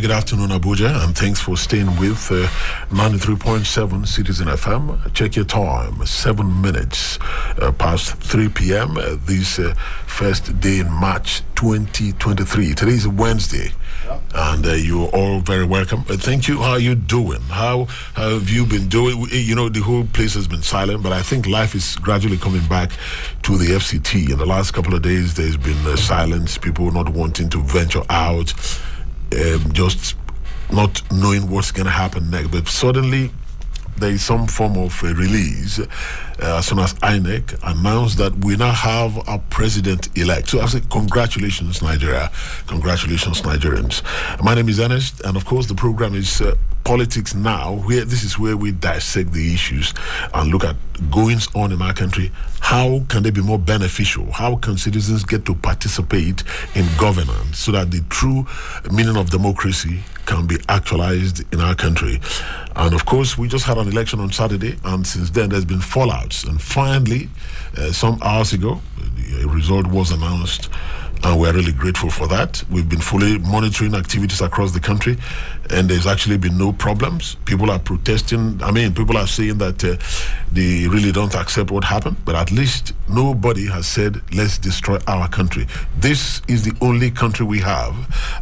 good afternoon, Abuja, and thanks for staying with 93.7 Citizen FM. Check your time, 7 minutes past 3 p.m. This first day in March 2023. Today is Wednesday, and you're all very welcome. Thank you. How are you doing? How have you been doing? You know, the whole place has been silent, but I think life is gradually coming back to the FCT. In the last couple of days, there's been silence, people not wanting to venture out. Just not knowing what's going to happen next. But suddenly, there is some form of a release as soon as INEC announced that we now have a president-elect. So I say, congratulations, Nigeria. Congratulations, Nigerians. My name is Ernest, and of course, the program is Politics Now. This is where we dissect the issues and look at goings on in our country. How can they be more beneficial? How can citizens get to participate in governance so that the true meaning of democracy can be actualized in our country? And of course, we just had an election on Saturday, and since then there's been fallouts. And finally, some hours ago, the result was announced, and we're really grateful for that. We've been fully monitoring activities across the country, and there's actually been no problems. People are protesting. I mean, people are saying that they really don't accept what happened, but at least nobody has said, let's destroy our country. This is the only country we have,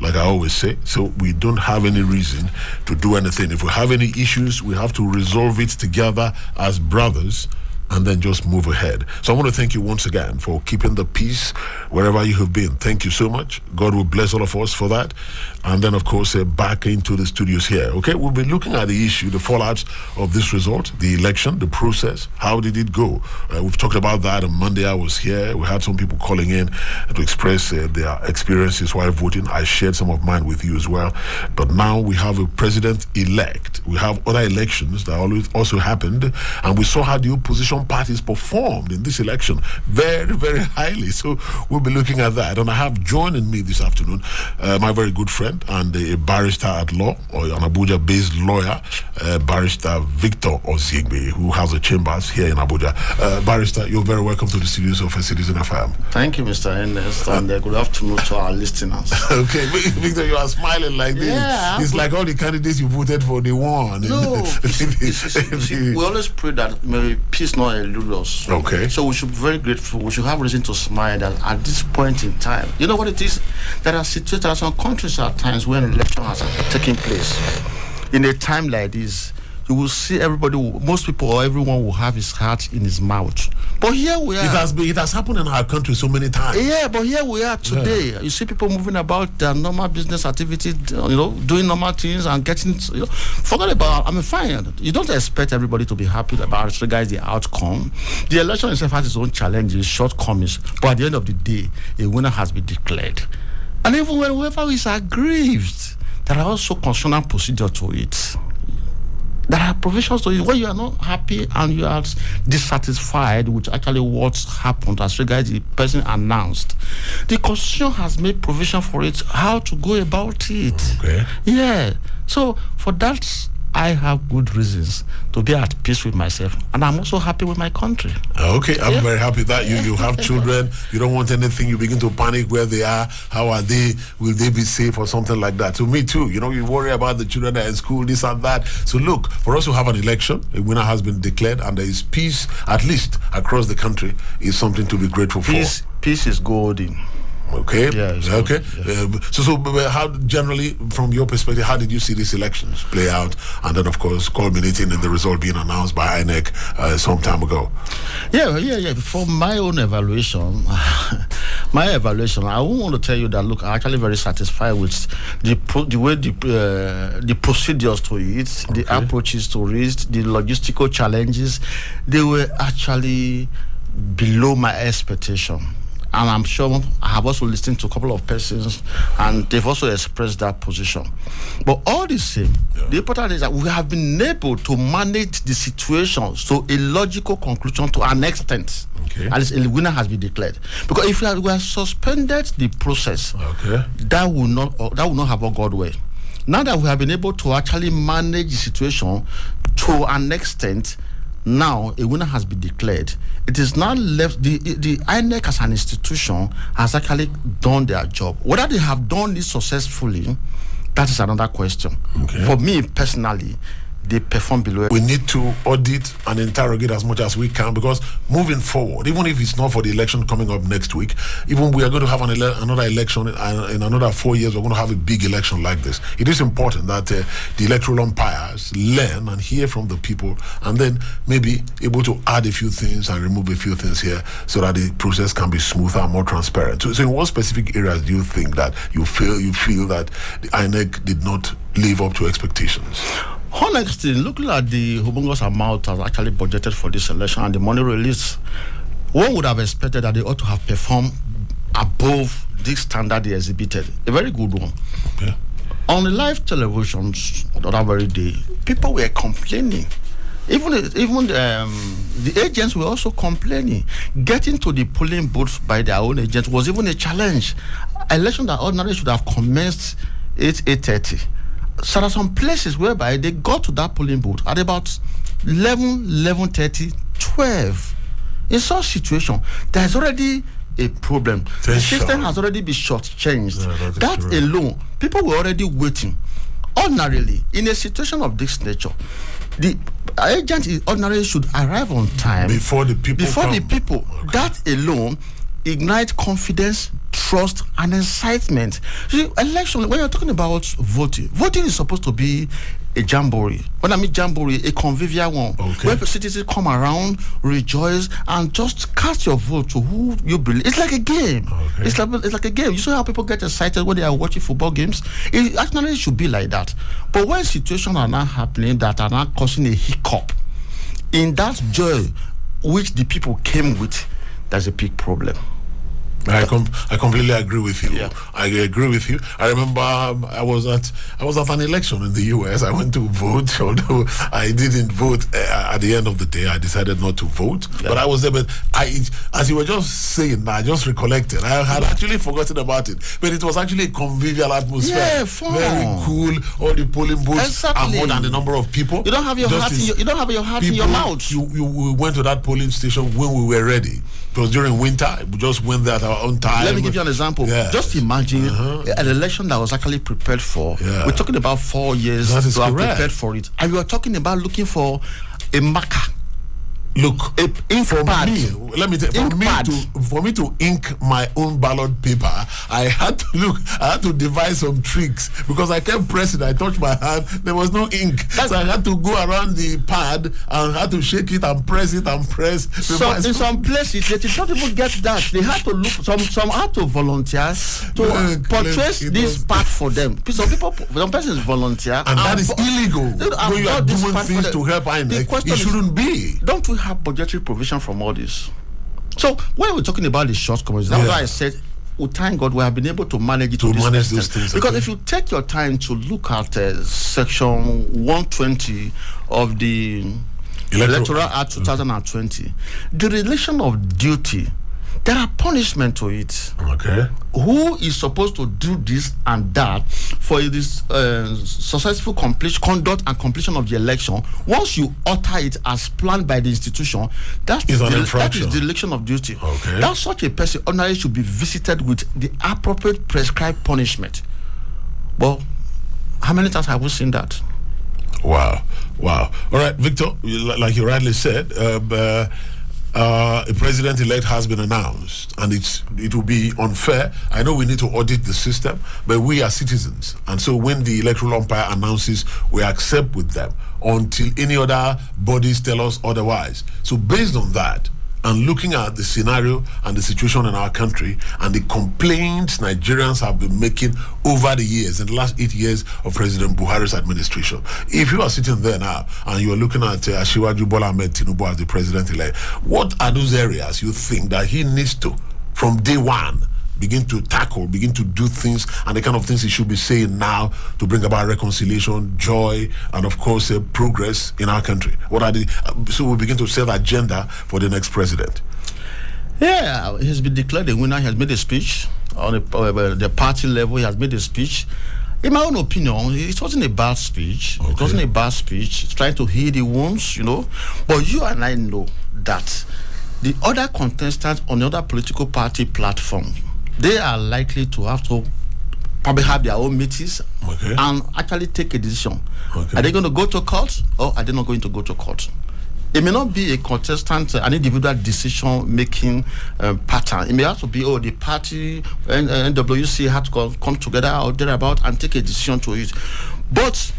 like I always say, so we don't have any reason to do anything. If we have any issues, we have to resolve it together as brothers, and then just move ahead. So I want to thank you once again for keeping the peace wherever you have been. Thank you so much. God will bless all of us for that. And then, of course, back into the studios here. Okay, we'll be looking at the issue, the fallout of this result, the election, the process. How did it go? We've talked about that on Monday. I was here. We had some people calling in to express their experiences while voting. I shared some of mine with you as well. But now we have a president-elect. We have other elections that also happened. And we saw how the opposition parties performed in this election very, very highly. So we'll be looking at that. And I have joining me this afternoon my very good friend and a barrister at law, or an Abuja-based lawyer, Barrister Victor Osogbue, who has a chambers here in Abuja. Barrister, you're very welcome to the studios of Citizen FM. Thank you, Mr. Ernest, and good afternoon to our listeners. Okay, Victor, you are smiling like this. Yeah, it's like all the candidates you voted for, they won. No, see, we always pray that may peace not elude us. Okay. So we should be very grateful. We should have reason to smile that at this point in time, you know what it is? There are situations, there are some countries at times when election has taken place. In a time like this, you will see everybody, most people or everyone will have his heart in his mouth. But here we are. It has happened in our country so many times. Yeah, but here we are today. Yeah. You see people moving about their normal business activity, doing normal things and getting, forget about, I mean, fine. You don't expect everybody to be happy about the outcome. The election itself has its own challenges, shortcomings, but at the end of the day, a winner has been declared. And even when whoever is aggrieved, there are also constitutional procedures to it. There are provisions to it. When you are not happy and you are dissatisfied with actually what's happened as regards the person announced, the Constitution has made provision for it, how to go about it. Okay. Yeah. So for that, I have good reasons to be at peace with myself, and I'm also happy with my country. Okay, I'm very happy that you have children. You don't want anything. You begin to panic where they are. How are they? Will they be safe or something like that? So me too. You worry about the children that are in school, this and that. So look, for us to have an election, a winner has been declared, and there is peace, at least across the country, is something to be grateful for. Peace is golden. Okay. Yeah. Okay. Yeah. So how generally, from your perspective, how did you see these elections play out, and then, of course, culminating in the result being announced by INEC some time ago? Yeah. For my own evaluation, I won't want to tell you that. Look, I'm actually very satisfied with the way the procedures to it, the approaches to it, the logistical challenges. They were actually below my expectation. And I'm sure I have also listened to a couple of persons, and they've also expressed that position. But all the same, the important is that we have been able to manage the situation to a logical conclusion to an extent. Okay. At least a winner has been declared. Because if we have suspended the process, that will not have all gone well. Now that we have been able to actually manage the situation to an extent, now a winner has been declared. It is now left, the INEC as an institution has actually done their job. Whether they have done this successfully That is another question. Okay. For me personally, they perform below. We need to audit and interrogate as much as we can, because moving forward, even if it's not for the election coming up next week, even we are going to have another election in another 4 years, we're going to have a big election like this. It is important that the electoral umpires learn and hear from the people, and then maybe able to add a few things and remove a few things here, so that the process can be smoother and more transparent. So in what specific areas do you think that you feel that the INEC did not live up to expectations? Honestly, looking at the humongous amount that's actually budgeted for this election and the money released, one would have expected that they ought to have performed above this standard they exhibited. A very good one. Okay. On the live televisions that very day, people were complaining. Even the agents were also complaining. Getting to the polling booths by their own agents was even a challenge. Election that ordinarily should have commenced at 8:30. So there are some places whereby they got to that polling booth at about 11:30, 12. In such situation, there is already a problem. The system has already been shortchanged. That alone, people were already waiting. Ordinarily, in a situation of this nature, the agent ordinarily should arrive on time before the people. Okay. That alone ignite confidence, trust, and excitement. See, election, when you're talking about voting is supposed to be a jamboree. When I mean jamboree, a convivial one, where citizens come around, rejoice, and just cast your vote to who you believe. It's like a game. Okay. It's like a game. You see how people get excited when they are watching football games? It actually should be like that. But when situations are not happening that are not causing a hiccup, in that joy which the people came with, there's a big problem. I completely agree with you. Yeah. I agree with you. I remember I was at an election in the US. I went to vote, although I didn't vote at the end of the day. I decided not to vote, but I was there. But as you were just saying, I just recollected. I had actually forgotten about it, but it was actually a convivial atmosphere. Yeah, fun. Very cool. All the polling booths are more than the number of people. You don't have your heart. You don't have your heart in your mouth. We went to that polling station when we were ready. It was during winter. We just went there at our own time. Let me give you an example. Yes. Just imagine an election that was actually prepared for. Yeah. We're talking about 4 years to have prepared for it. And we are talking about looking for a marker. Look, for pad. Me, let me tell you, for me to ink my own ballot paper, I had to devise some tricks, because I kept pressing. I touched my hand, there was no ink, so I had to go around the pad and had to shake it and press it and press. So in some places they did not even get that. They had to look. Some had to volunteer to purchase this pad for them. Some persons volunteer, and that is illegal. When you are doing things to help INEC, it shouldn't be. Don't we have budgetary provision from all this? So when we're talking about the shortcomings, that's why I said, thank God we have been able to manage it to manage those things. Because if you take your time to look at section 120 of the Electoral Act 2020, the relation of duty, there are punishment to it. Okay. Who is supposed to do this and that for this successful conduct and completion of the election? Once you utter it as planned by the institution, that is the election of duty. Okay. That such a person ordinarily should be visited with the appropriate prescribed punishment. But how many times have we seen that? Wow. All right, Victor, like you rightly said, a president-elect has been announced, and it will be unfair. I know we need to audit the system, but we are citizens, and so when the electoral umpire announces, we accept with them until any other bodies tell us otherwise. So based on that, and looking at the scenario and the situation in our country and the complaints Nigerians have been making over the years, in the last 8 years of President Buhari's administration, if you are sitting there now and you are looking at Asiwaju Bola Ahmed Tinubu as the president-elect, what are those areas you think that he needs to, from day one, begin to tackle, begin to do things, and the kind of things he should be saying now to bring about reconciliation, joy, and of course progress in our country? What are the so we begin to set the agenda for the next president? Yeah, he's been declared a winner. He has made a speech on the party level. He has made a speech. In my own opinion, it wasn't a bad speech. Okay. It wasn't a bad speech. It's trying to heal the wounds, But you and I know that the other contestants on the other political party platform, they are likely to have to probably have their own meetings and actually take a decision. Are they going to go to court or are they not going to go to court? It may not be a contestant, an individual decision-making pattern. It may have to be, the party and NWC had to come together or thereabout and take a decision to it. But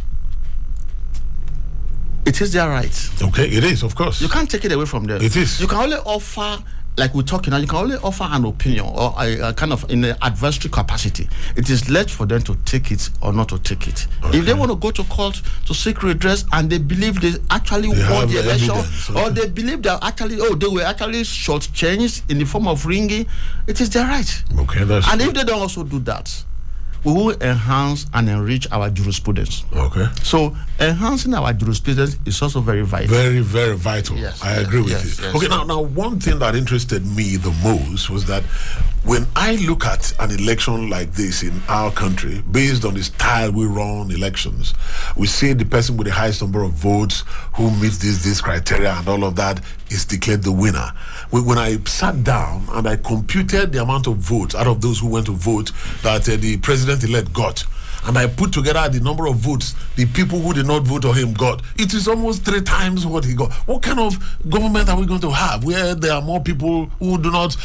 it is their right. Okay, it is, of course. You can't take it away from them. It is. You can only offer, like we're talking now, you can only offer an opinion or a kind of in an adversary capacity. It is left for them to take it or not to take it. If they want to go to court to seek redress and they believe they actually won the election, or they believe they were actually shortchanged in the form of ringing, it is their right. Okay, that's and if they don't also do that, we will enhance and enrich our jurisprudence. Okay. So enhancing our jurisprudence is also very vital. Very, very vital. Yes, I agree with you. Yes. Okay, now one thing that interested me the most was that when I look at an election like this in our country, based on the style we run elections, we see the person with the highest number of votes who meets this criteria and all of that is declared the winner. When I sat down and I computed the amount of votes out of those who went to vote that the president-elect got, and I put together the number of votes the people who did not vote for him got, it is almost 3 times what he got. What kind of government are we going to have where there are more people who do not?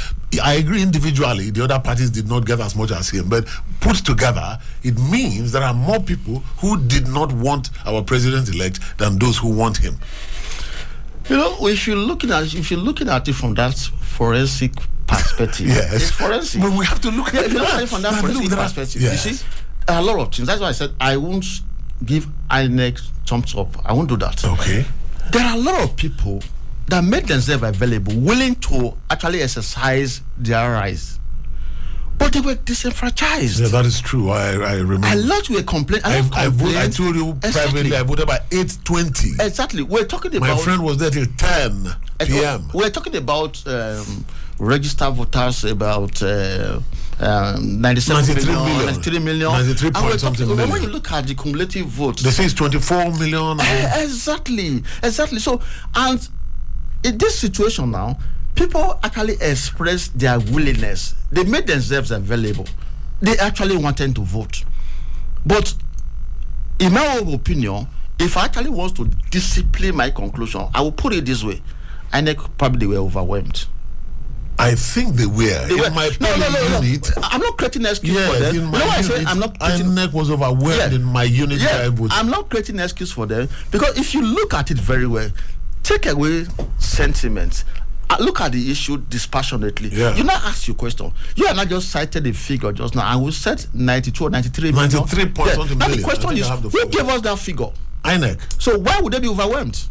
I agree individually, the other parties did not get as much as him, but put together, it means there are more people who did not want our president-elect than those who want him. If you're looking at it from that forensic perspective, yes, it's forensic. But we have to look at if you look at it from that forensic perspective, yes. You see, a lot of things. That's why I said I won't give INEC thumbs up. I won't do that. Okay. There are a lot of people that made themselves available, willing to actually exercise their rights, but they were disenfranchised. Yeah, that is true. I remember. A lot were complaining. I told you privately, I voted by 8:20. Exactly. We're talking about. My friend was there till 10 p.m. We're talking about registered voters, about 93 million. 93 point something million. When you look at the cumulative votes, they say it's 24 million. Exactly. So, and in this situation now, people actually express their willingness. They made themselves available. They actually wanted to vote. But in my own opinion, if I actually want to discipline my conclusion, I will put it this way. I think probably they were overwhelmed. I think they were. In my unit. I'm not creating an excuse for them. In my unit, I'm not creating, INEC was overwhelmed in my unit. I'm not creating an excuse for them, because if you look at it very well, take away sentiments, look at the issue dispassionately. You now ask your question. You are not just cited a figure just now, and we said 92 or 93 million. 93 point something now million. The question is, who gave us that figure? INEC. So why would they be overwhelmed?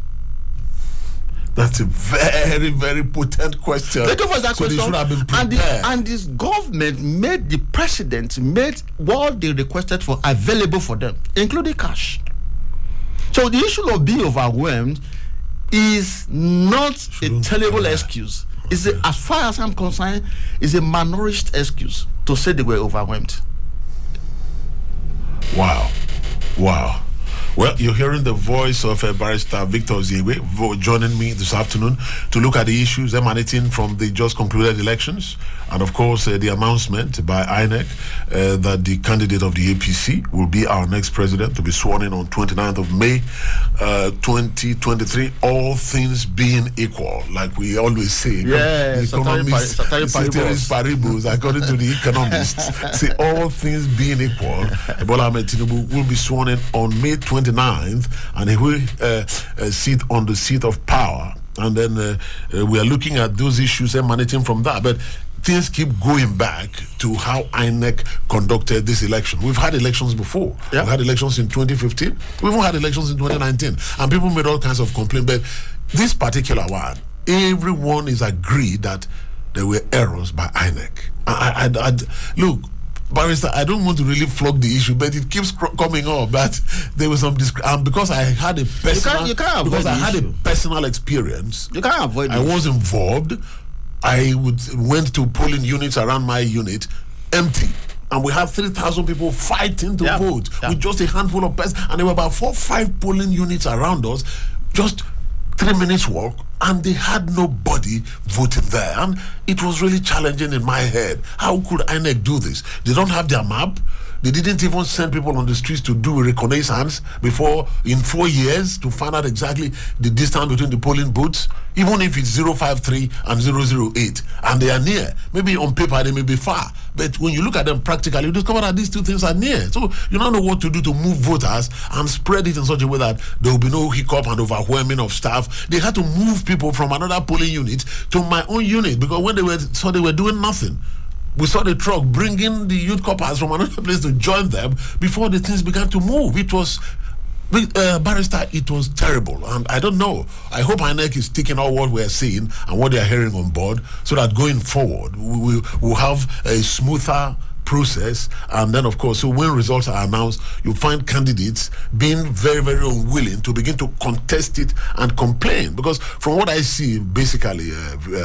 That's a very, very potent question. They gave us that question, they should have been prepared. And this government made the president made what they requested for available for them, including cash. So the issue of being overwhelmed is not a terrible excuse. It's as far as I'm concerned, it's a malnourished excuse to say they were overwhelmed. Wow. Well, you're hearing the voice of Barrister Victor Osogbue joining me this afternoon to look at the issues emanating from the just concluded elections, and of course the announcement by INEC that the candidate of the APC will be our next president, to be sworn in on 29th of May 2023, all things being equal, like we always say. The economists, ceteris paribus, according to the economists, say all things being equal, Bola Ahmed Tinubu will be sworn in on May 29th, and he will sit on the seat of power. And then we are looking at those issues emanating from that. But things keep going back to how INEC conducted this election. We've had elections before. We've had elections in 2015. We've even had elections in 2019. And people made all kinds of complaints. But this particular one, everyone is agreed that there were errors by INEC. Look, Barrister, I don't want to really flog the issue, but it keeps coming up that there was some because I had a personal experience. You can't avoid it. I was involved. I went to polling units around my unit, empty. And we had 3,000 people fighting to vote with just a handful of persons. And there were about 4 or 5 polling units around us, just 3 minutes walk, and they had nobody voting there. And it was really challenging in my head. How could INEC do this? They don't have their map. They didn't even send people on the streets to do reconnaissance before in 4 years to find out exactly the distance between the polling booths, even if it's 053 and 008, and they are near. Maybe on paper they may be far, but when you look at them practically, you discover that these two things are near. So you don't know what to do to move voters and spread it in such a way that there will be no hiccup and overwhelming of staff. They had to move people from another polling unit to my own unit, because when they were doing nothing. We saw the truck bringing the youth corpers from another place to join them before the things began to move. It was, Barrister, it was terrible. And I don't know. I hope INEC is taking all what we're seeing and what they're hearing on board, so that going forward, we will have a smoother process. And then, of course, so when results are announced, you find candidates being very, very unwilling to begin to contest it and complain. Because from what I see, basically,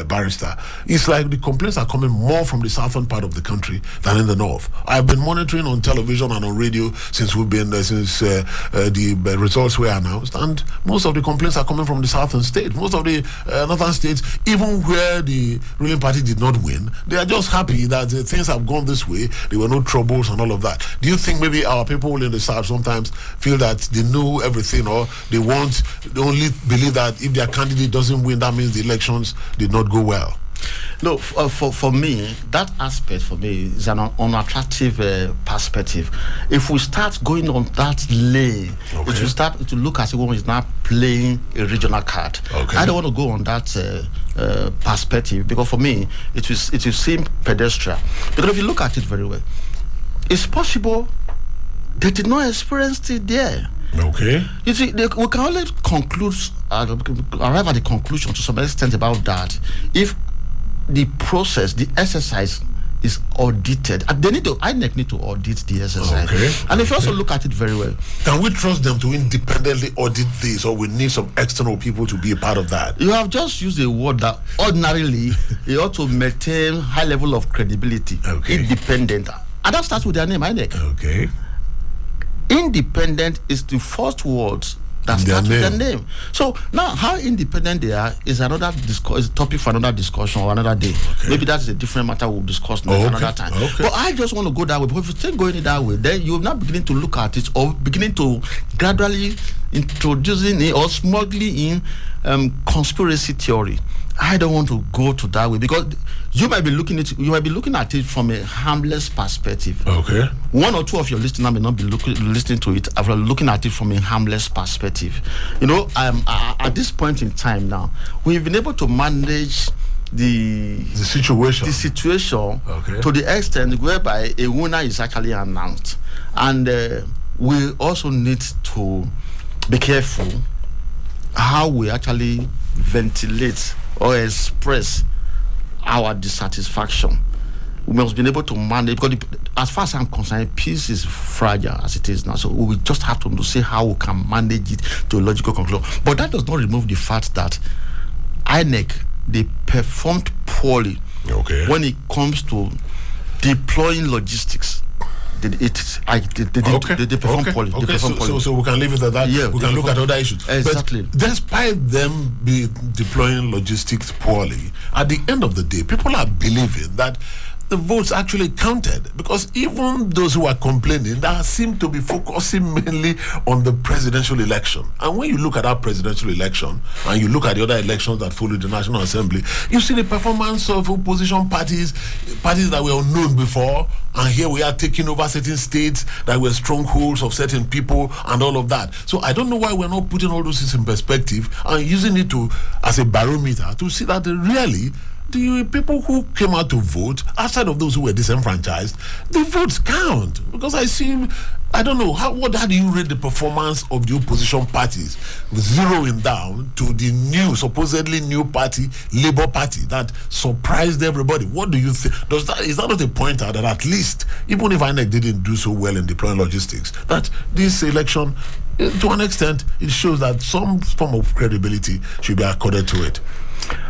Barrister, it's like the complaints are coming more from the southern part of the country than in the north. I've been monitoring on television and on radio since the results were announced, and most of the complaints are coming from the southern states. Most of the northern states, even where the ruling party did not win, they are just happy that things have gone this way. There were no troubles and all of that. Do you think maybe our people in the south sometimes feel that they know everything, or they only believe that if their candidate doesn't win, that means the elections did not go well? No, for me, that aspect for me is an unattractive perspective. If we start going on that lane, it will start to look as if one is now playing a regional card. I don't want to go on that perspective, because for me, it will seem pedestrian. Because if you look at it very well, it's possible they did not experience it there. Okay. You see, we can only conclude, arrive at the conclusion to some extent about that if the process, the exercise is audited. INEC need to audit the exercise. And if you also look at it very well, can we trust them to independently audit this, or we need some external people to be a part of that? You have just used a word that ordinarily it ought to maintain high level of credibility, independent. And that starts with their name, INEC. Independent is the first words that starts with their name. So now, how independent they are is another topic for another discussion or another day. Maybe that's a different matter we'll discuss another time. But I just want to go that way. But if you still going it that way, then you're not beginning to look at it, or beginning to gradually introducing it or smuggling in conspiracy theory. I don't want to go to that way, because you might be looking at it from a harmless perspective. One or two of your listeners may not be listening to it, looking at it from a harmless perspective. You know, at this point in time now, we've been able to manage the situation to the extent whereby a winner is actually announced, and we also need to be careful how we actually ventilate or express our dissatisfaction. We must be able to manage, because as far as I'm concerned, peace is fragile as it is now. So we just have to see how we can manage it to a logical conclusion. But that does not remove the fact that INEC, they performed poorly when it comes to deploying logistics. They perform poorly. So we can leave it at that. We can look at other issues. Exactly. But despite them deploying logistics poorly, at the end of the day, people are believing that the votes actually counted, because even those who are complaining, that seem to be focusing mainly on the presidential election. And when you look at that presidential election and you look at the other elections that followed the National Assembly, you see the performance of opposition parties that were unknown before, and here we are taking over certain states that were strongholds of certain people and all of that. So I don't know why we're not putting all those things in perspective and using it as a barometer to see that really the people who came out to vote, outside of those who were disenfranchised, the votes count. Because I don't know, how do you rate the performance of the opposition parties, zeroing down to the supposedly new party, Labour Party, that surprised everybody? What do you think? Is that not a pointer that at least, even if INEC didn't do so well in deploying logistics, that this election, to an extent, it shows that some form of credibility should be accorded to it?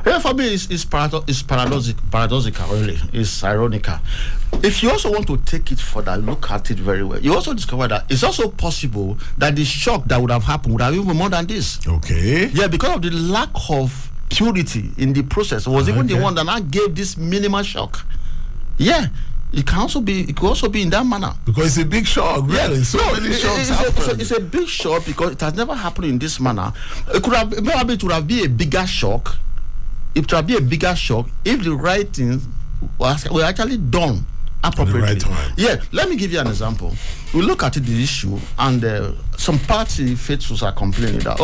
Yeah, for me, it's paradoxical, really. It's ironical. If you also want to take it further, look at it very well, you also discover that it's also possible that the shock that would have happened would have even more than this. Yeah, because of the lack of purity in the process was even the one that now gave this minimal shock. Yeah, It could also be in that manner. Because it's a big shock, really. Yeah. So many shocks happen. It's a big shock because it has never happened in this manner. It would have been a bigger shock. It would have been a bigger shock if the right things were actually done appropriately. At the right time. Yeah, let me give you an example. We look at the issue, and some party faithfuls are complaining that,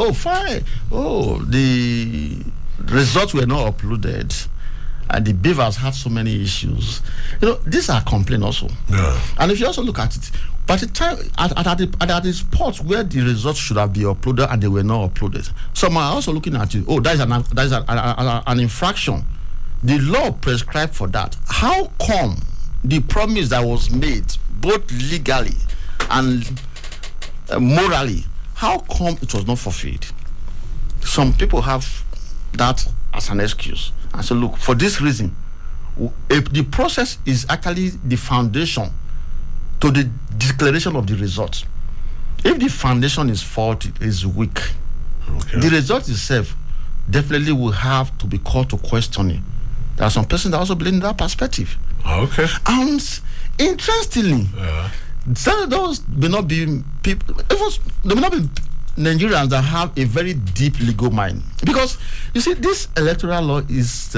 the results were not uploaded, and the beavers had so many issues. These are complaints also. Yeah. And if you also look at it, by the time at the spots where the results should have been uploaded and they were not uploaded, some are also looking at it. Oh, that is an infraction. The law prescribed for that. How come the promise that was made, both legally and morally, how come it was not fulfilled? Some people have that as an excuse and say, look, for this reason, if the process is actually the foundation to the declaration of the results. If the foundation is faulty, is weak, the result itself definitely will have to be called to questioning. There are some persons that also believe in that perspective. Okay. Interestingly, some of those may not be people. There may not be Nigerians that have a very deep legal mind, because you see, this electoral law is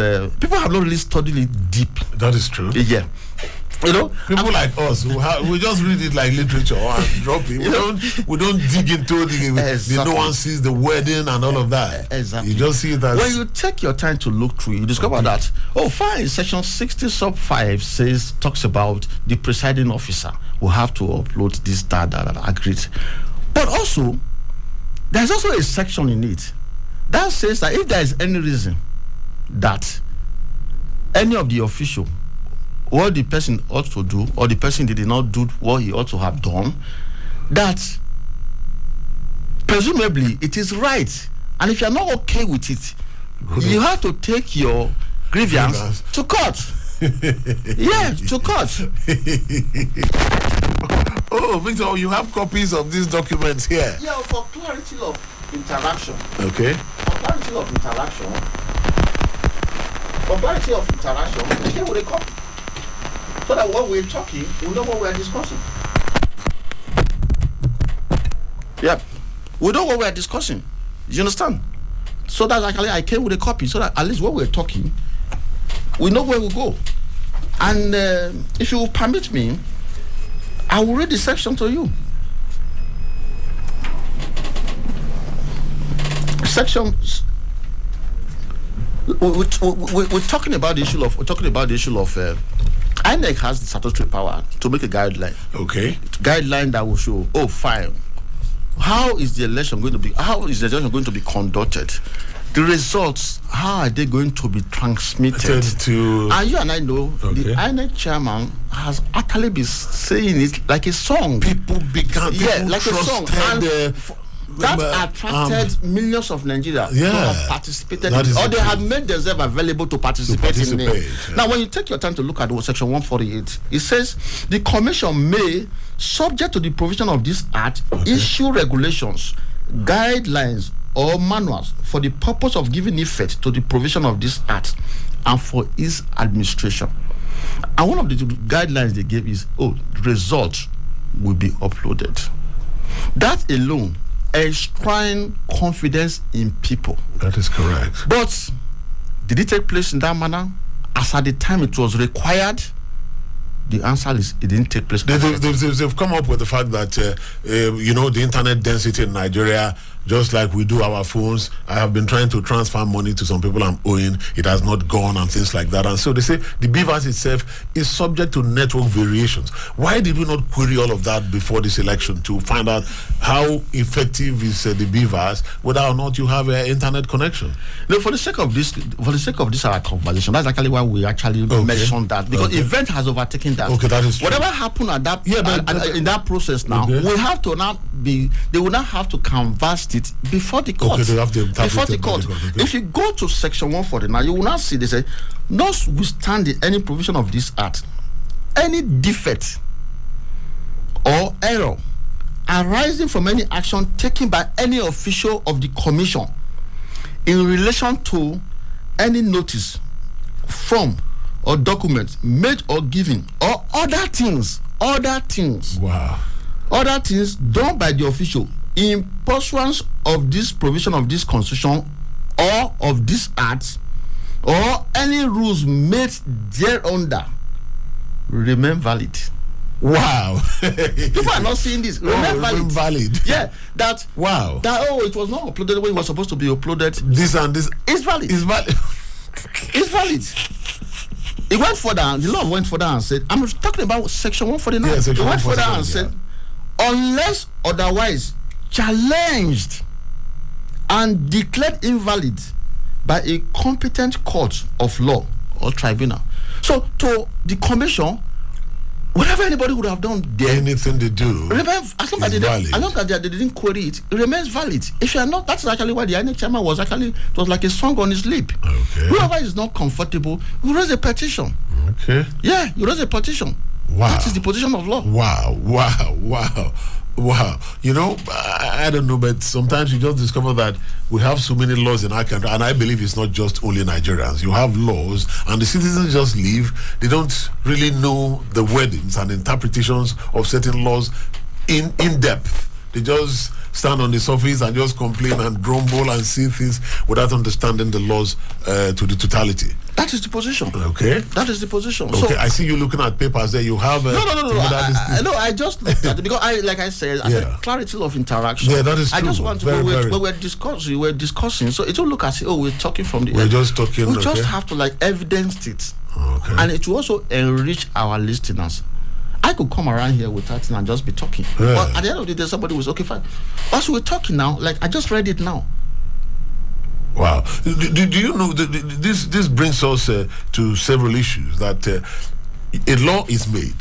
people have not really studied it deep. That is true. Yeah. People like us we just read it like literature and drop it. We don't dig into the nuances, the wording, and all of that. Exactly. You just see it as when you take your time to look through, you discover that section 60 sub 5 talks about the presiding officer will have to upload this that agreed. But also, there's also a section in it that says that if there is any reason that any of the official, what the person ought to do, or the person did not do what he ought to have done, that presumably it is right. And if you're not okay with it, you have to take your grievance to court. Yeah, to court. Oh, Victor, you have copies of these documents here. Yeah, for clarity of interaction. Okay. For clarity of interaction, we came with a copy. So that when we're talking, we know what we're discussing. Yeah. We know what we're discussing. You understand? So that actually I came with a copy, so that at least when we're talking, we know where we go. And if you will permit me, I will read the section to you. Sections. We're talking about the issue of. INEC has the statutory power to make a guideline. Okay. Guideline that will show, fine. How is the election going to be conducted? The results, how are they going to be transmitted? And you and I know the INEC chairman has actually been saying it like a song. People like a song. And that attracted millions of Nigerians who have participated or they have made themselves available to participate in it. Yeah. Now, when you take your time to look at section 148, it says the commission may, subject to the provision of this act, issue regulations, guidelines, or manuals for the purpose of giving effect to the provision of this act and for its administration. And one of the guidelines they gave is, results will be uploaded. That alone enshrine confidence in people. That is correct. But did it take place in that manner? As at the time it was required? The answer is it didn't take place. They've come up with the fact that the internet density in Nigeria, just like we do our phones, I have been trying to transfer money to some people I'm owing, it has not gone, and things like that. And so they say the BVAS itself is subject to network variations. Why did we not query all of that before this election to find out how effective is the BVAS, whether or not you have an internet connection? No, for the sake of this our conversation, that's actually why we actually mentioned that, because event has overtaken that. Okay, that is true. Whatever happened at that in that process now, we have to now they will not have to canvass it before the court. Okay, they have before the court. Okay. If you go to section 149, you will not see they say, notwithstanding any provision of this act, any defect or error arising from any action taken by any official of the commission in relation to any notice from or documents made or given or other things other things done by the official in pursuance of this provision of this constitution or of this act or any rules made thereunder remain valid. Wow. People are not seeing this. Remain valid. Yeah, that it was not uploaded when it was supposed to be uploaded. This and this is valid. It's valid. It's valid. It went further. The law went further and said, I'm talking about section 149. Yeah, section it went further 149, and said, unless otherwise challenged and declared invalid by a competent court of law or tribunal. So to the commission, whatever anybody would have done there, anything they do, as long as they didn't query it, it remains valid. If you are not, that's actually why the INEC chairman was it was like a song on his lip. Okay. Whoever is not comfortable, you raise a petition. Okay. Yeah, you raise a petition. Wow. That is the position of law. Wow. You know, I don't know, but sometimes you just discover that we have so many laws in our country, and I believe it's not just only Nigerians. You have laws, and the citizens just leave. They don't really know the wordings and interpretations of certain laws in depth. They just stand on the surface and just complain and grumble and say things without understanding the laws to the totality. That is the position. Okay. That is the position. Okay, so, I see you looking at papers there. You have no. I just looked at it because I said clarity of interaction. Yeah, that is true. I just want to go where we're discussing. So it will look as we're talking from the. We're just talking. We just have to evidence it, and it will also enrich our listeners. I could come around here with that and just be talking. Yeah. But at the end of the day, somebody was okay, fine. As we're talking now, I just read it now. Wow. Do you know, this brings us to several issues that a law is made.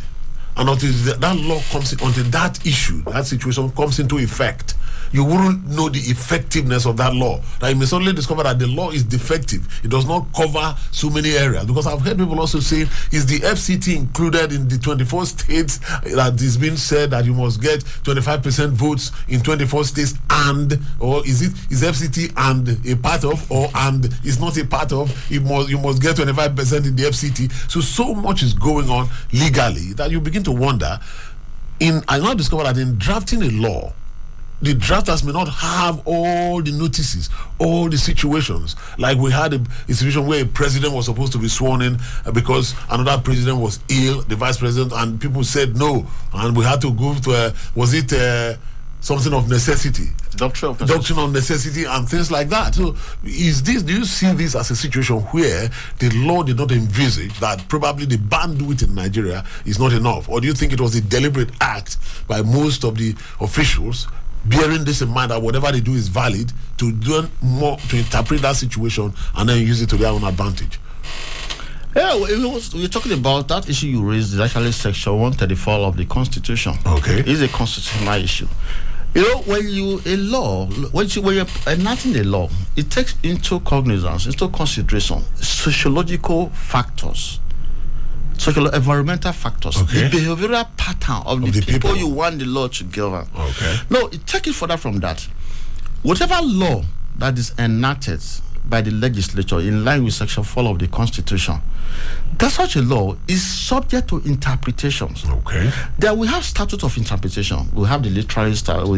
And until that law comes in, until that issue, that situation comes into effect, you wouldn't know the effectiveness of that law. Now, you may suddenly discover that the law is defective. It does not cover so many areas. Because I've heard people also say, is the FCT included in the 24 states that is being said that you must get 25% votes in 24 states, or is FCT and a part of, or and is not a part of, you must get 25% in the FCT. So much is going on legally that you begin to wonder. I now discover that in drafting a law, the drafters may not have all the notices, all the situations. Like we had a situation where a president was supposed to be sworn in because another president was ill, the vice president, and people said no, and we had to go to something of necessity, doctrine of necessity, and things like that. So, do you see this as a situation where the law did not envisage that probably the bandwidth in Nigeria is not enough, or do you think it was a deliberate act by most of the officials, bearing this in mind that whatever they do is valid, to do more to interpret that situation and then use it to their own advantage? Yeah, we're talking about that issue you raised is actually section 134 of the Constitution. Okay, it's a constitutional issue. You know, when you're enacting a law, it takes into cognizance, into consideration, sociological factors, environmental factors, the behavioral pattern of the people you want the law to govern. Okay. No, take it further from that. Whatever law that is enacted by the legislature in line with section 4 of the Constitution, that such a law is subject to interpretations. Okay. There we have statute of interpretation. We have the literary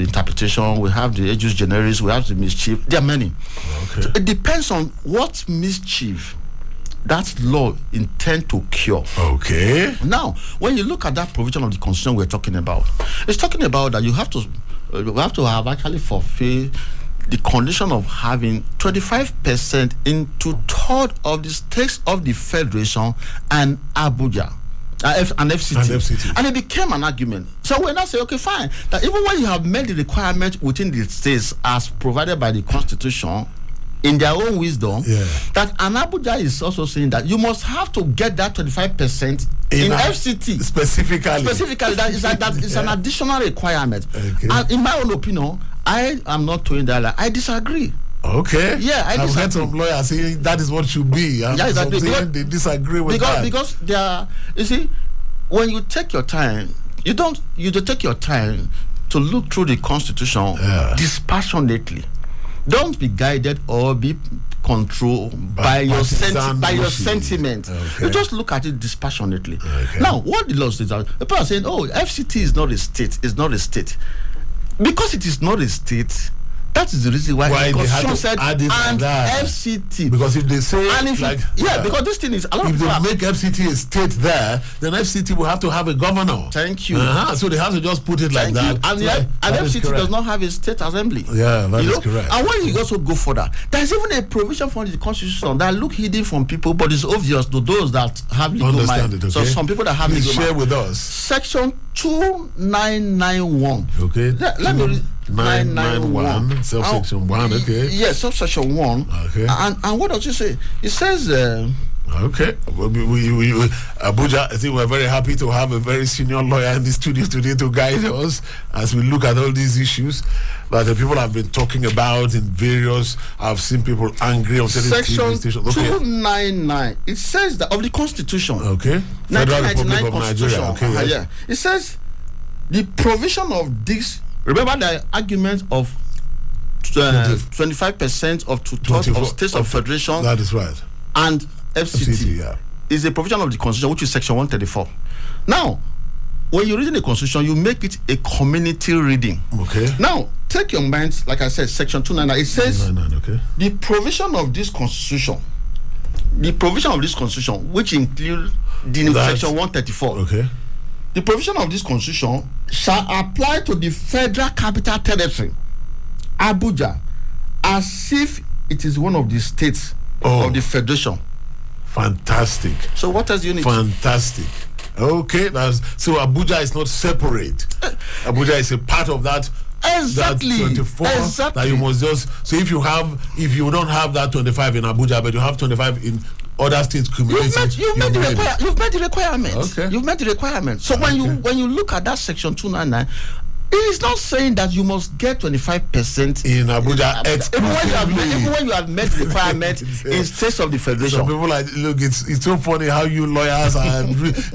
interpretation. We have the ejus generis. We have the mischief. There are many. Okay. So it depends on what mischief that law intend to cure. Okay. Now, when you look at that provision of the Constitution we're talking about, it's talking about that you have to have actually fulfilled the condition of having 25% in 2/3 of the states of the Federation and Abuja. And FCT. And it became an argument. So when I say, okay, fine, that even when you have made the requirement within the states as provided by the Constitution, in their own wisdom, that an Abuja is also saying that you must have to get that 25% in FCT. Specifically, that is an additional requirement. Okay. And in my own opinion, I am not doing that. I disagree. Okay. Yeah, I've heard some lawyers saying that is what should be. Yeah, exactly. They disagree with that. Because there are, you see, when you take your time, you take your time to look through the Constitution dispassionately. Don't be guided or be control by your sentiment. Okay. You just look at it dispassionately. Okay. Now, what the law states are, the people are saying, oh, FCT is not a state, it's not a state. Because it is not a state, that is the reason why they had to said add it and that. FCT. Because if they say, and if because this thing is a lot if of they people make FCT a state there, then FCT will have to have a governor. Thank you. So they have to just put it like that. And, and FCT does not have a state assembly. Yeah, that is correct. And when you also go further, there's even a provision from the constitution that look hidden from people, but it's obvious to those that have legal mind. Okay. So some people that have legal share mind. with us. Section 2991. Okay. Let me read. 991 subsection 1. Okay. Yes, subsection 1. Okay. And what does it say? It says. Okay. Abuja, I think we're very happy to have a very senior lawyer in the studio today to guide us as we look at all these issues that the people have been talking about in various. I've seen people angry on certain Section TV stations. 299. It says that of the Constitution. Okay. Federal Republic of Constitution. Nigeria. Okay. Yes. Yeah. It says the provision of this. Remember the argument of 25% of two-thirds of states of federation. That is right. And FCT is a provision of the Constitution, which is Section 134. Now, when you're reading the Constitution, you make it a community reading. Okay. Now, take your minds, like I said, Section 299. It says okay. the provision of this Constitution, which include the Section 134. Okay. The provision of this Constitution shall apply to the Federal Capital Territory, Abuja, as if it is one of the states of the Federation. Fantastic. So what else do you need? Fantastic. Okay, so Abuja is not separate. Abuja is a part of that. Exactly. That 24 that you must just. So if you don't have that 25 in Abuja, but you have 25 in other states communities, you've met the requirement. Okay. You've met the requirement. So when you look at that Section 299, it is not saying that you must get 25% in Abuja. Even when you have met the requirement in states of the federation. Some people look, it's so funny how you lawyers are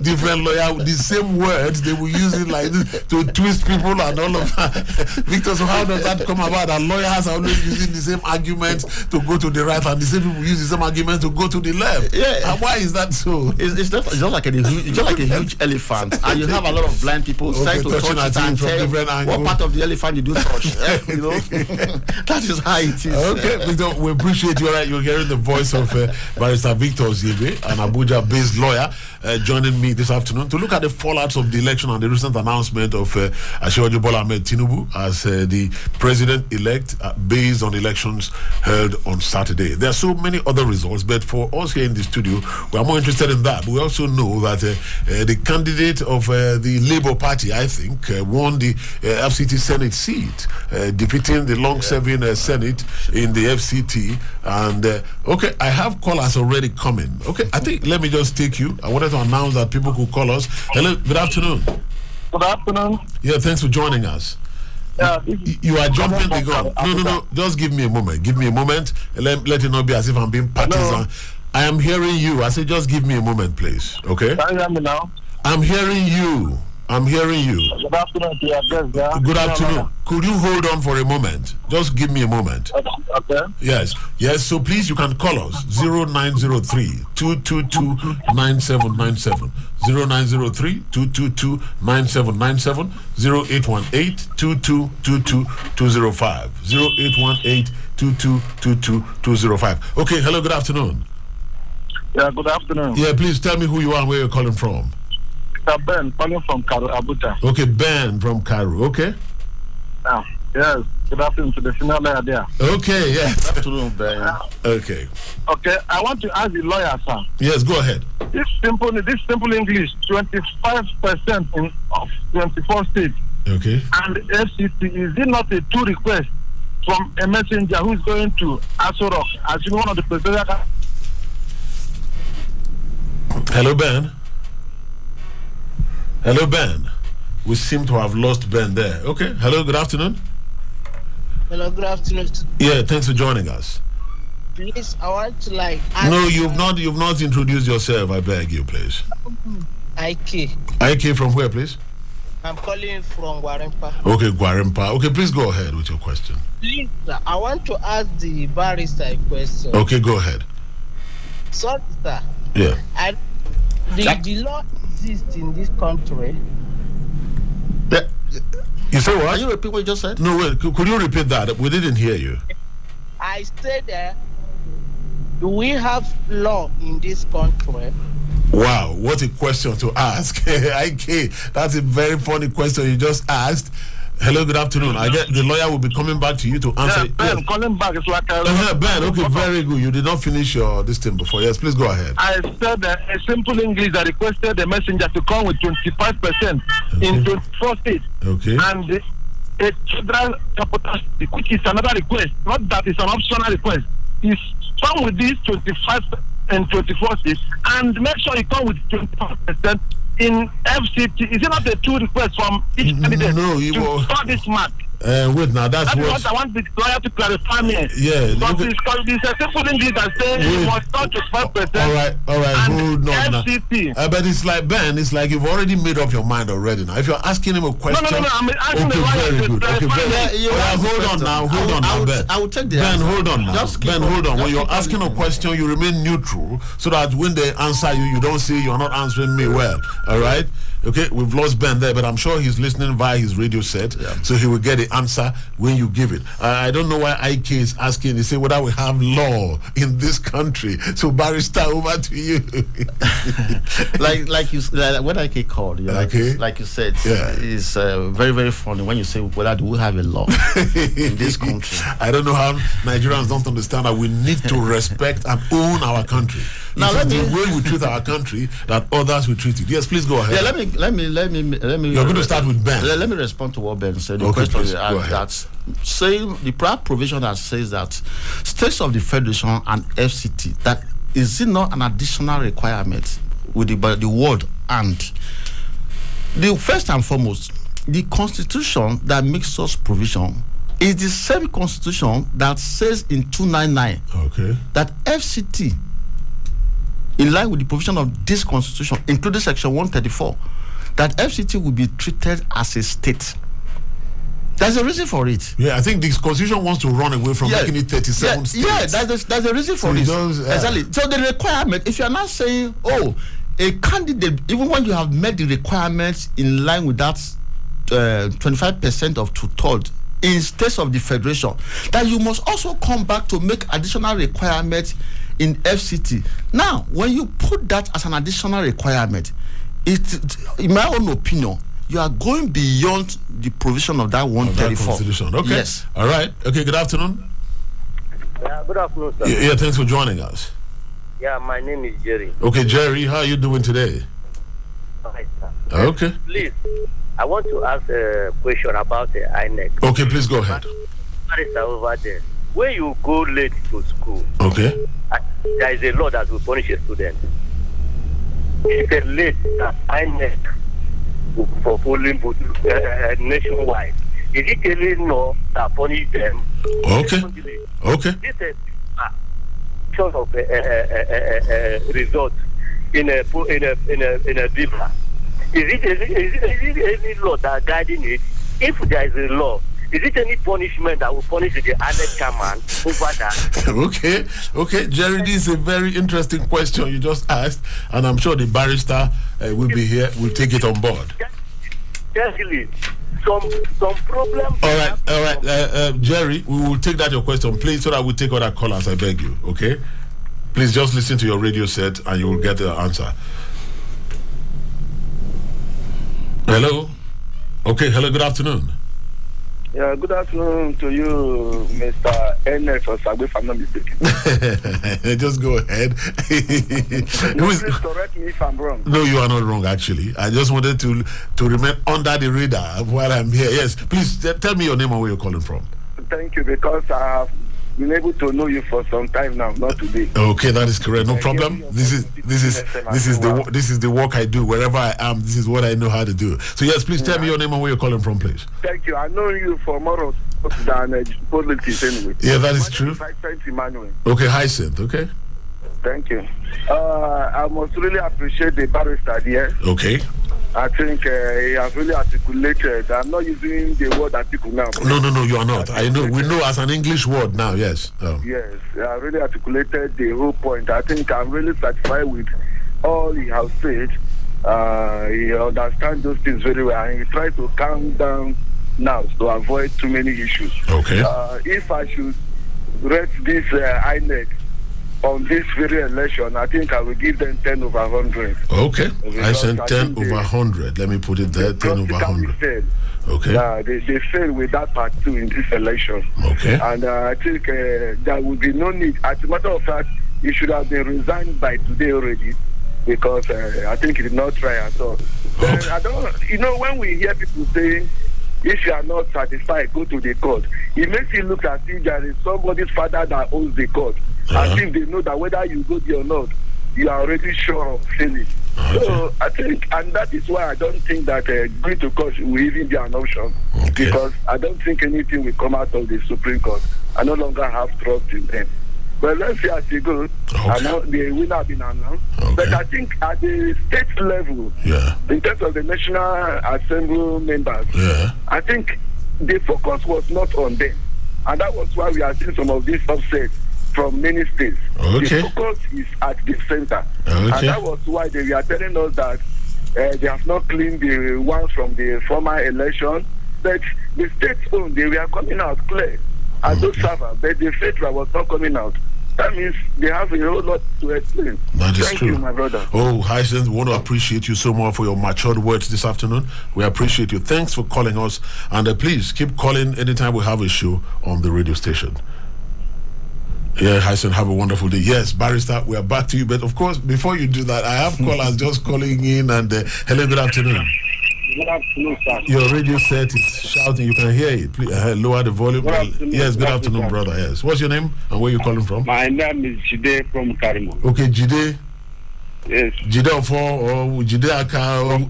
different lawyers, the same words, they will use it like this to twist people and all of that. Victor, so how does that come about? That lawyers are always using the same arguments to go to the right, and the same people use the same arguments to go to the left. Yeah. And why is that so? It's just like a huge elephant, and you have a lot of blind people trying to touch it and tell what part of the elephant did you touch? You know, that is how it is. Okay, Victor, we appreciate you. You're hearing the voice of Barrister Victor Osogbue, an Abuja-based lawyer, joining me this afternoon to look at the fallouts of the election and the recent announcement of Asiwaju Bola Ahmed Tinubu as the president-elect based on elections held on Saturday. There are so many other results, but for us here in the studio, we are more interested in that. We also know that the candidate of the Labour Party, I think, won the FCT Senate seat, defeating the long-serving Senate in the FCT. And okay, I have callers already coming. Okay, I think let me just take you. I wanted to announce that people could call us. Hello, good afternoon. Good afternoon. Yeah, thanks for joining us. You are jumping the gun. No. Just give me a moment. Give me a moment. Let it not be as if I'm being partisan. I am hearing you. I say, just give me a moment, please. Okay. Can you hear me now? I'm hearing you. Good afternoon to your guest, yeah? Good afternoon. Could you hold on for a moment? Just give me a moment. Okay. Yes. So please, you can call us 0903-222-9797, 0903-222-9797, 0818-2222-205, 0818-2222-205. Okay. Hello. Good afternoon. Yeah. Good afternoon. Yeah. Please tell me who you are and where you're calling from. Ben, calling from Karu, Abuja. Okay, Ben from Karu. Okay. Yes. Good afternoon to the senior lawyer there. Okay. Yes. Good afternoon, Ben. Okay. Okay. I want to ask the lawyer, sir. Yes. Go ahead. This simple English, 25% of 24 states. Okay. And FCT, is it not a two request from a messenger who is going to Aso Rock as one of the presidential? Hello, Ben. Hello, Ben. We seem to have lost Ben there. Okay. Hello, good afternoon. Hello, good afternoon. Yeah, thanks for joining us. Please, I want to No, you've not introduced yourself, I beg you, please. IK. IK from where, please? I'm calling from Warimpa. Okay, Gwarimpa. Okay, please go ahead with your question. Please, sir, I want to ask the barrister a question. Okay, go ahead. Sorry, sir. Yeah. The law exists in this country. You say what? Can you repeat what you just said? No, wait. Could you repeat that? We didn't hear you. I said, do we have law in this country? Wow, what a question to ask. IK, that's a very funny question you just asked. Hello, good afternoon. I get the lawyer will be coming back to you to answer. Yeah, Ben, calling back. It's like Ben, okay, very good. You did not finish your this thing before. Yes, please go ahead. I said a simple English that requested the messenger to come with 25% in 24 states. Okay. And a federal capital, which is another request, not that it's an optional request, is come with this 25 and 24 states and make sure you come with 25% in FCT. Is it not a two requests from each candidate to start this mark? Wait, now that's what I want the lawyer to clarify me. Yeah, but it's a simple English that says you must start with 5%. All right, hold on now. FCT. But it's like, Ben, it's like you've already made up your mind already now. If you're asking him a question, no, I'm asking the lawyer very to good. Okay, hold on now, Ben. I will take the Ben, answer. hold on now. Ben, hold on. When you're keep asking a question, you remain neutral so that when they answer you, you don't say you're not answering me well. All right? Okay, we've lost Ben there, but I'm sure he's listening via his radio set, so he will get the answer when you give it. I don't know why IK is asking. He say whether we have law in this country. So barrister, over to you. like when IK called, like you said, it's very, very funny when you say whether do we have a law in this country. I don't know how Nigerians don't understand that we need to respect and own our country. Now, the way we treat our country that others will treat it. Yes, please go ahead. Yeah, let me. You're going to start with Ben. Let me respond to what Ben said. The okay, question please, that's saying the prior provision that says that states of the federation and FCT, that is it not an additional requirement with the word and. The first and foremost, the constitution that makes such provision is the same constitution that says in 299 that FCT, in line with the provision of this constitution, including section 134, that FCT will be treated as a state. There's a reason for it. Yeah, I think this constitution wants to run away from making it 37 states. Yeah, there's a reason for it. Exactly. So the requirement, if you're not saying, a candidate, even when you have met the requirements in line with that 25% of 2/3 in states of the federation, that you must also come back to make additional requirements in FCT. Now, when you put that as an additional requirement, in my own opinion, you are going beyond the provision of that 134. Constitution. Okay. Yes. All right. Okay. Good afternoon. Yeah, good afternoon, sir. Yeah, thanks for joining us. Yeah, my name is Jerry. Okay, Jerry, how are you doing today? Hi, sir. Okay. Please, I want to ask a question about the INEC. Okay, please go ahead. Barrister over there. When you go late to school, okay, there is a law that will punish a student. If it's late that INEC for polling nationwide, is it really law that punish them? Okay. Okay. This is of result in a visa. Is it any law that guiding it? If there is a law, is it any punishment that will punish the other chairman over that? Okay, Jerry, this is a very interesting question you just asked, and I'm sure the barrister will be here. We'll take it on board. Definitely. Some problem. All right, Jerry, we will take that your question, please, so that we take other callers. I beg you, okay? Please just listen to your radio set, and you will get the answer. Hello. Okay. Hello. Good afternoon. Yeah, good afternoon to you, Mr. Ernest Osogbue, if I'm not mistaken. Just go ahead. Please correct me if I'm wrong. No, you are not wrong, actually. I just wanted to remain under the radar while I'm here. Yes, please tell me your name and where you're calling from. Thank you, because I have been able to know you for some time now, not today. Okay, that is correct. No problem. This is the work I do. Wherever I am, this is what I know how to do. So yes, please tell me your name and where you're calling from, please. Thank you. I know you for more than politics anyway. Yeah, that is true. Emmanuel. Okay, Hyacinth. Okay. Thank you. I must really appreciate the barrister here. Okay. I think he has really articulated. I'm not using the word article now. No, you are not. I know. We know as an English word now, yes. Yes, I really articulated the whole point. I think I'm really satisfied with all he has said. He understands those things very well, and he tries to calm down now to avoid too many issues. Okay. If I should rate this INEC on this very election, I think I will give them 10 over 100. Okay. I sent 10 over 100. Let me put it there, 10 over 100. Okay. They failed with that part too in this election. Okay. And I think there will be no need. As a matter of fact, he should have been resigned by today already, because I think he did not try at all. Okay. I don't, when we hear people saying, if you are not satisfied, go to the court, it makes it look as if there is somebody's father that owns the court. I think they know that whether you go there or not, you are already sure of failing. Okay. So I think, and that is why I don't think that going to court will even be an option. Okay. Because I don't think anything will come out of the Supreme Court. I no longer have trust in them. But let's see as it goes. Okay. I know the winner has been announced. Okay. But I think at the state level, in terms of the National Assembly members, I think the focus was not on them. And that was why we are seeing some of these upsets from many states. Okay. The focus is at the center. Okay. And that was why they were telling us that they have not cleaned the ones from the former election. But the states own, they were coming out clear as those servers, but the federal was not coming out. That means they have a whole lot to explain. That is Thank true. you, my brother. Oh, Hyacinth, we want to appreciate you so much for your matured words this afternoon. We appreciate you. Thanks for calling us. And please keep calling anytime we have a show on the radio station. Yeah, Hyacinth, have a wonderful day. Yes, Barrister, we are back to you. But of course, before you do that, I have callers just calling in. And hello, good afternoon. Good afternoon, sir. Your radio set is shouting. You can hear it. Please lower the volume. Yes, good afternoon, brother. Yes. What's your name and where you calling from? My name is Jide from Karimo. Okay, Jide. Yes. Jide or Jide Aka.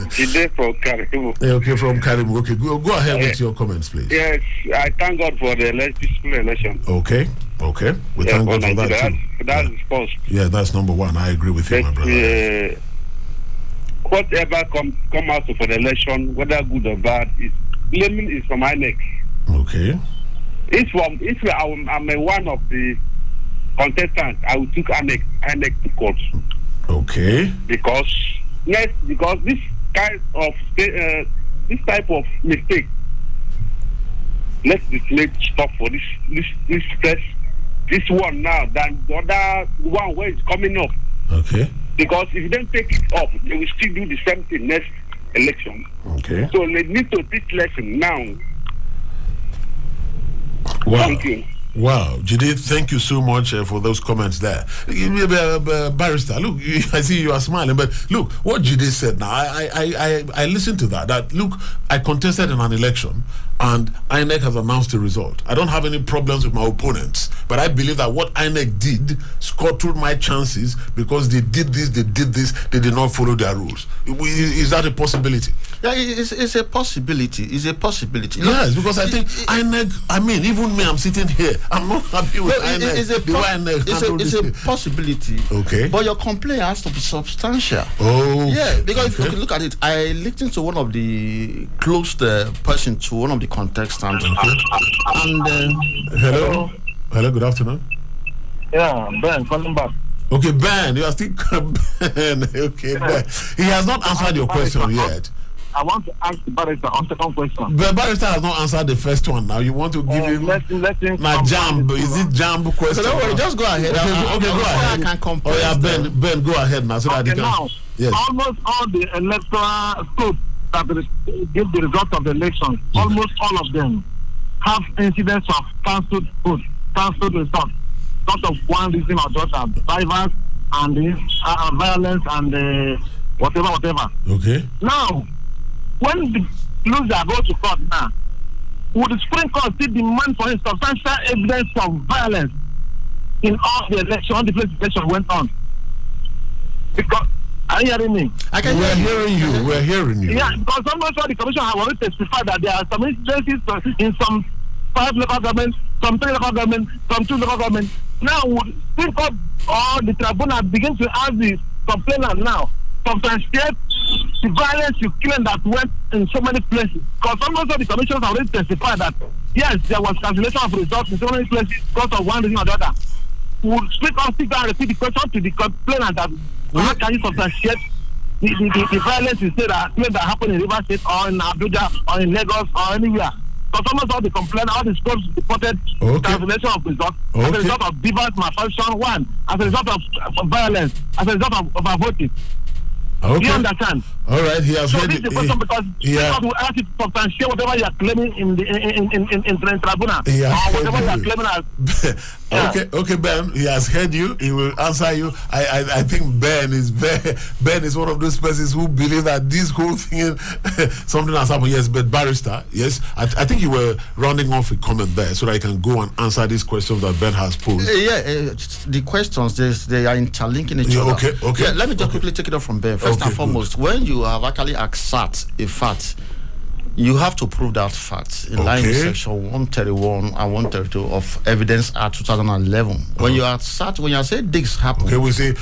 Jide from Karimo. Okay, from Karimo. Okay, go ahead with your comments, please. Yes, I thank God for the peaceful election. Okay. We thank God for that too. That's first. Yeah, that's number one. I agree with you, my brother. Whatever come out for the election, whether good or bad, is blaming is from INEC. Okay. I'm one of the contestants, I will take INEC to court. Okay. Because this type of mistake, let's stop for this one now than the other one where it's coming up. Okay. Because if you don't take it up, they will still do the same thing next election. Okay. So they need to teach lesson now. Wow. Thank you. Wow, Jide, thank you so much for those comments there. Barrister, look, I see you are smiling, but look, what Jide said now, I listened to that. That, look, I contested in an election, and INEC has announced the result. I don't have any problems with my opponents, but I believe that what INEC did scuttled my chances because they did this, they did not follow their rules. Is that a possibility? Yeah, it's a possibility. It's a possibility. Yes, because I think INEC, even me, I'm sitting here, I'm not happy with INEC. It's a possibility. Okay. But your complaint has to be substantial. Oh. Yeah, because if you look at it, I listened to one of the close person to one of the contestants. Okay. And hello, good afternoon. Yeah, Ben, calling back. Okay, Ben, you are still Ben. Okay, Ben. He has not answered your question yet. I want to ask the barrister on second question. The barrister has not answered the first one. Now you want to give him now jam? Is it jam question? So don't worry, just go ahead. Okay, go ahead. I can compare. Oh yeah, Ben, go ahead now so that you can. Now, yes. almost all the electoral scopes that give the result of the election, almost all of them have incidents of cancelled votes, cancelled results, because of one reason or the other, drivers and violence and whatever. Okay. Now, when the loser go to court now, would the Supreme Court still demand for substantial evidence of violence in all the election, all the place the election went on? Because, are you hearing me? We're hearing you. Yeah, because almost all the commission have already testified that there are some incidences in some 5 local governments, some 3 local governments, some 2 local governments. Now, would Supreme Court or the tribunal begin to ask the complainant now substantiate the violence you claim that went in so many places. Because almost all the commissions already testified that yes, there was cancellation of results in so many places because of one reason or the other. We'll speak on stick and repeat the question to the complainant that how can you substantiate the violence you say that claim that happened in River State or in Abuja or in Lagos or anywhere. Because almost all the complainants, all the scopes reported cancellation of results as a result of diverse malfunction, one, as a result of violence, as a result of voting. Okay. Do you understand? All right, he has so heard this is the question because we ask you to substantiate whatever you are claiming in tribunal or whatever you are claiming as. Okay, Ben, he has heard you. He will answer you. I think Ben is one of those persons who believe that this whole thing, something has happened. Yes, but barrister, yes, I think you were rounding off a comment there so that I can go and answer these questions that Ben has posed. The questions they are interlinking each other. Okay. Yeah, let me just quickly take it up from Ben. First and foremost, when you have actually accepted a fact, you have to prove that fact in line with section 131 and 132 of Evidence Act 2011. When you are saying this happened, we say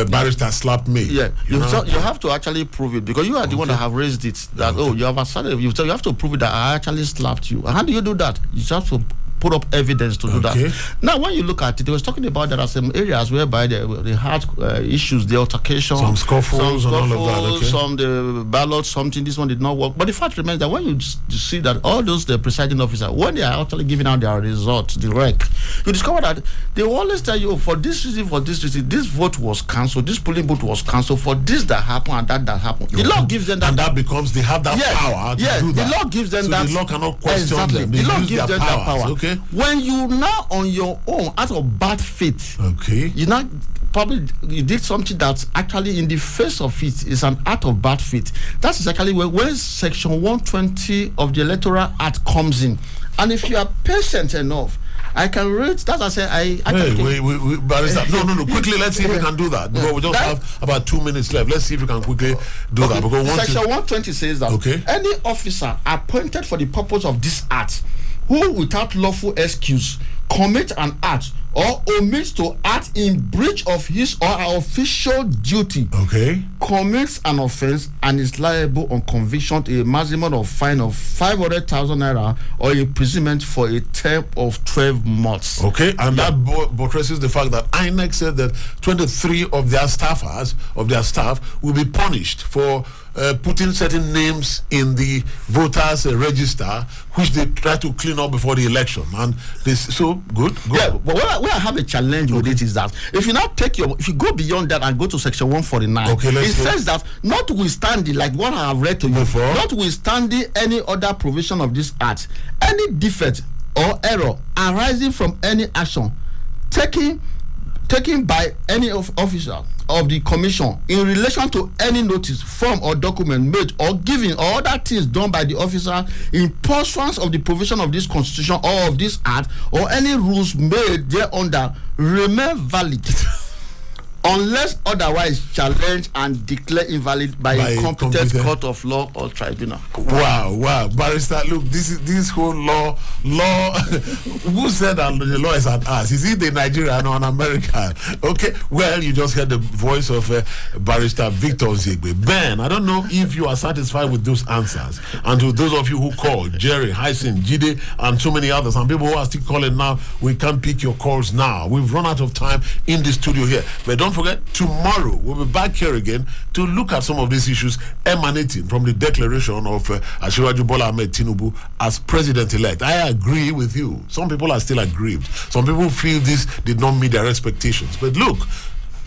barrister slapped me. Yeah, you have to actually prove it because you are the one that have raised it. That you have asserted. You have to prove it that I actually slapped you. And how do you do that? You just have to put up evidence to do that. Now, when you look at it, they was talking about there are some areas whereby they had issues, the altercation, some scuffles and all of that. Some the ballot, something. This one did not work. But the fact remains that when you see that all those the presiding officer, when they are actually giving out their results, the rec, you discover that they will always tell you for this reason, this vote was cancelled, this polling booth was cancelled for this that happened and that happened. The law gives them that, and that becomes they have that power to do that. The law gives them that. The law cannot question them. The law gives them that power. Okay. When you now on your own out of bad faith, you now probably you did something that actually in the face of it is an act of bad faith. That is actually when section 120 of the Electoral Act comes in, and if you are patient enough, I can read that. I say barrister. No. Quickly, let's see if we can do that. Because we just have about 2 minutes left. Let's see if we can quickly do that. Because section 120 says that any officer appointed for the purpose of this act who without lawful excuse commit an act or omits to act in breach of his or her official duty commits an offence and is liable on conviction to a maximum of fine of 500,000 naira or imprisonment for a term of 12 months. And that buttresses the fact that INEC said that 23 of their staff will be punished for putting certain names in the voters register, which they try to clean up before the election. And this good. Yeah, but where I have a challenge with it is that if you now if you go beyond that and go to section 149, it says that notwithstanding, like what I have read to you, notwithstanding any other provision of this act, any defect or error arising from any action taken by any official of the commission in relation to any notice, form or document made or given or other things done by the officer in pursuance of the provision of this constitution or of this act or any rules made thereunder remain valid unless otherwise challenged and declared invalid by a competent court of law or tribunal. Wow, barrister. Look, this whole law. Who said that the law is an ass? Is it the Nigerian or an American? Okay, well, you just heard the voice of barrister Victor Osogbue. Ben, I don't know if you are satisfied with those answers, and to those of you who called, Jerry, Hyson, Jide, and so many others, and people who are still calling now, we can't pick your calls now. We've run out of time in the studio here, but don't forget, tomorrow we'll be back here again to look at some of these issues emanating from the declaration of Asiwaju Bola Ahmed Tinubu as president-elect. I agree with you. Some people are still aggrieved. Some people feel this did not meet their expectations. But look,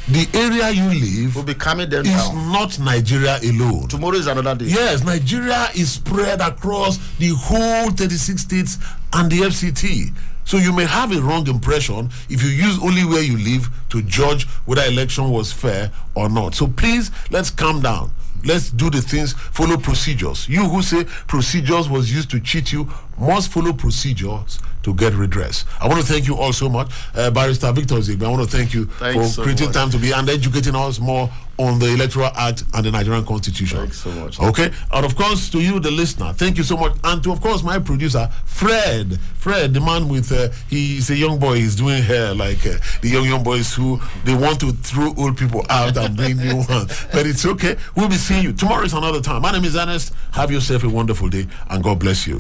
the area you live will be coming down is not Nigeria alone. Tomorrow is another day. Yes, Nigeria is spread across the whole 36 states and the FCT. So you may have a wrong impression if you use only where you live to judge whether election was fair or not. So please, let's calm down. Let's do the things, follow procedures. You who say procedures was used to cheat you, must follow procedures to get redress. I want to thank you all so much. Barrister Victor Osogbue, I want to thank you Thanks for so creating much. time to be and educating us more on the Electoral Act and the Nigerian Constitution. Thanks so much. Okay, and of course to you, the listener, thank you so much, and to of course my producer, Fred, the man with he's a young boy. He's doing hair like the young boys who they want to throw old people out and bring new ones. But it's okay. We'll be seeing you tomorrow. Is another time. My name is Ernest. Have yourself a wonderful day, and God bless you.